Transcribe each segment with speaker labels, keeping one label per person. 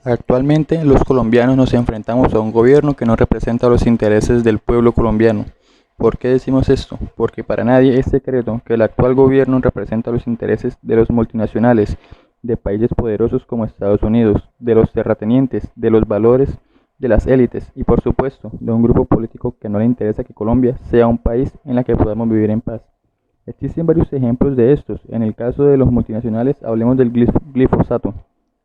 Speaker 1: Actualmente, los colombianos nos enfrentamos a un gobierno que no representa los intereses del pueblo colombiano. ¿Por qué decimos esto? Porque para nadie es secreto que el actual gobierno representa los intereses de los multinacionales, de países poderosos como Estados Unidos, de los terratenientes, de los valores de las élites y por supuesto de un grupo político que no le interesa que Colombia sea un país en el que podamos vivir en paz. Existen varios ejemplos de estos. En el caso de los multinacionales, hablemos del glifosato.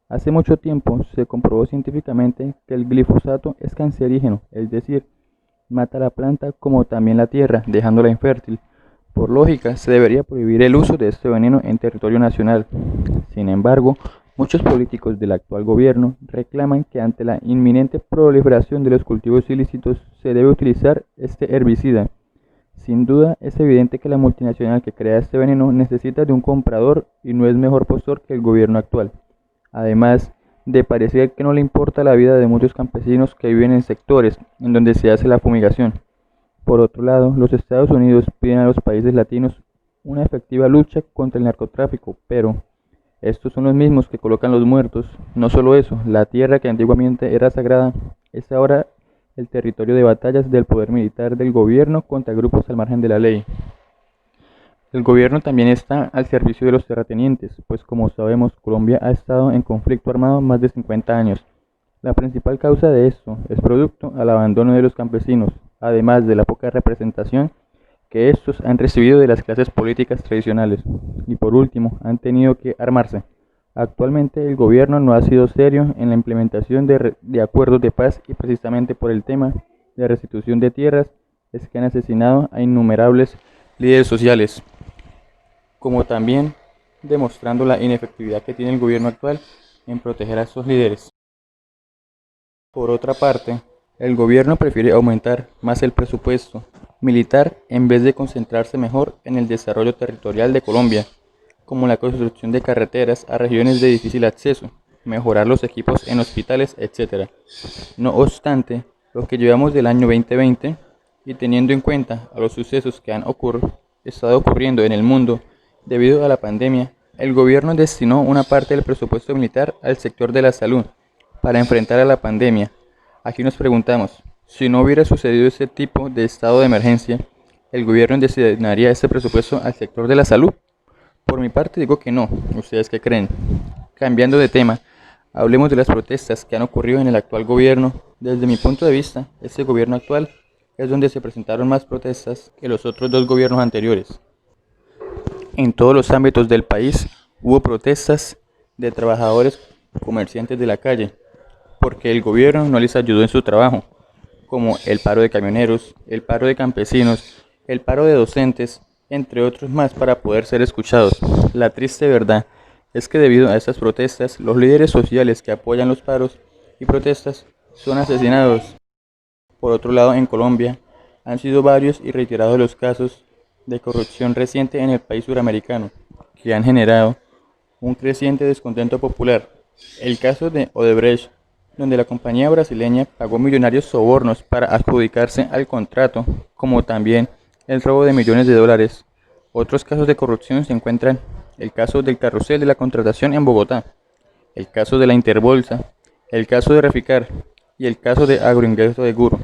Speaker 1: Hace mucho tiempo se comprobó científicamente que el glifosato es cancerígeno, es decir, mata la planta como también la tierra, dejándola infértil. Por lógica, se debería prohibir el uso de este veneno en territorio nacional. Sin embargo, muchos políticos del actual gobierno reclaman que ante la inminente proliferación de los cultivos ilícitos se debe utilizar este herbicida. Sin duda, es evidente que la multinacional que crea este veneno necesita de un comprador y no es mejor postor que el gobierno actual. Además de parecer que no le importa la vida de muchos campesinos que viven en sectores en donde se hace la fumigación. Por otro lado, los Estados Unidos piden a los países latinos una efectiva lucha contra el narcotráfico, pero estos son los mismos que colocan los muertos. No solo eso, la tierra que antiguamente era sagrada es ahora el territorio de batallas del poder militar del gobierno contra grupos al margen de la ley. El gobierno también está al servicio de los terratenientes, pues como sabemos, Colombia ha estado en conflicto armado más de 50 años. La principal causa de esto es producto al abandono de los campesinos, además de la poca representación que estos han recibido de las clases políticas tradicionales. Y por último, han tenido que armarse. Actualmente el gobierno no ha sido serio en la implementación de acuerdos de paz y precisamente por el tema de restitución de tierras es que han asesinado a innumerables líderes sociales, como también demostrando la inefectividad que tiene el gobierno actual en proteger a estos líderes. Por otra parte, el gobierno prefiere aumentar más el presupuesto militar en vez de concentrarse mejor en el desarrollo territorial de Colombia, como la construcción de carreteras a regiones de difícil acceso, mejorar los equipos en hospitales, etc. No obstante, lo que llevamos del año 2020 y teniendo en cuenta a los sucesos que han estado ocurriendo en el mundo debido a la pandemia, el gobierno destinó una parte del presupuesto militar al sector de la salud para enfrentar a la pandemia. Aquí nos preguntamos, si no hubiera sucedido ese tipo de estado de emergencia, ¿el gobierno destinaría ese presupuesto al sector de la salud? Por mi parte digo que no. ¿Ustedes qué creen? Cambiando de tema, hablemos de las protestas que han ocurrido en el actual gobierno. Desde mi punto de vista, este gobierno actual es donde se presentaron más protestas que los otros dos gobiernos anteriores. En todos los ámbitos del país hubo protestas de trabajadores comerciantes de la calle, porque el gobierno no les ayudó en su trabajo, como el paro de camioneros, el paro de campesinos, el paro de docentes, entre otros más para poder ser escuchados. La triste verdad es que debido a estas protestas, los líderes sociales que apoyan los paros y protestas son asesinados. Por otro lado, en Colombia han sido varios y reiterados los casos de corrupción reciente en el país suramericano, que han generado un creciente descontento popular. El caso de Odebrecht, donde la compañía brasileña pagó millonarios sobornos para adjudicarse al contrato, como también el robo de millones de dólares. Otros casos de corrupción se encuentran el caso del carrusel de la contratación en Bogotá, el caso de la Interbolsa, el caso de Reficar y el caso de Agroingreso de Guro.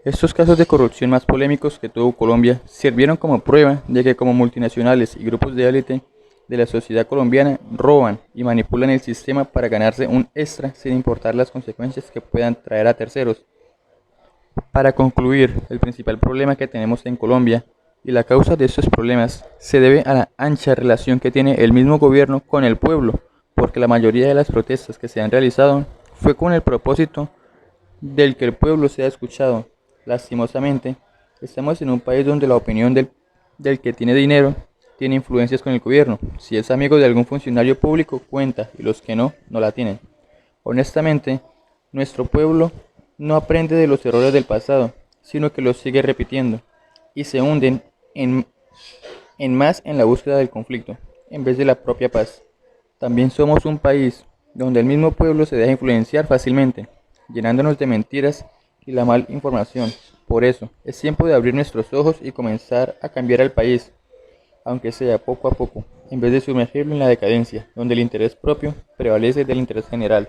Speaker 1: Estos casos de corrupción más polémicos que tuvo Colombia sirvieron como prueba de que como multinacionales y grupos de élite de la sociedad colombiana roban y manipulan el sistema para ganarse un extra sin importar las consecuencias que puedan traer a terceros. Para concluir, el principal problema que tenemos en Colombia y la causa de estos problemas se debe a la ancha relación que tiene el mismo gobierno con el pueblo, porque la mayoría de las protestas que se han realizado fue con el propósito del que el pueblo sea escuchado. Lastimosamente, estamos en un país donde la opinión del que tiene dinero tiene influencias con el gobierno. Si es amigo de algún funcionario público, cuenta, y los que no, no la tienen. Honestamente, nuestro pueblo no aprende de los errores del pasado, sino que los sigue repitiendo, y se hunden más en la búsqueda del conflicto, en vez de la propia paz. También somos un país donde el mismo pueblo se deja influenciar fácilmente, llenándonos de mentiras y la mal información. Por eso, es tiempo de abrir nuestros ojos y comenzar a cambiar al país, aunque sea poco a poco, en vez de sumergirlo en la decadencia, donde el interés propio prevalece del interés general.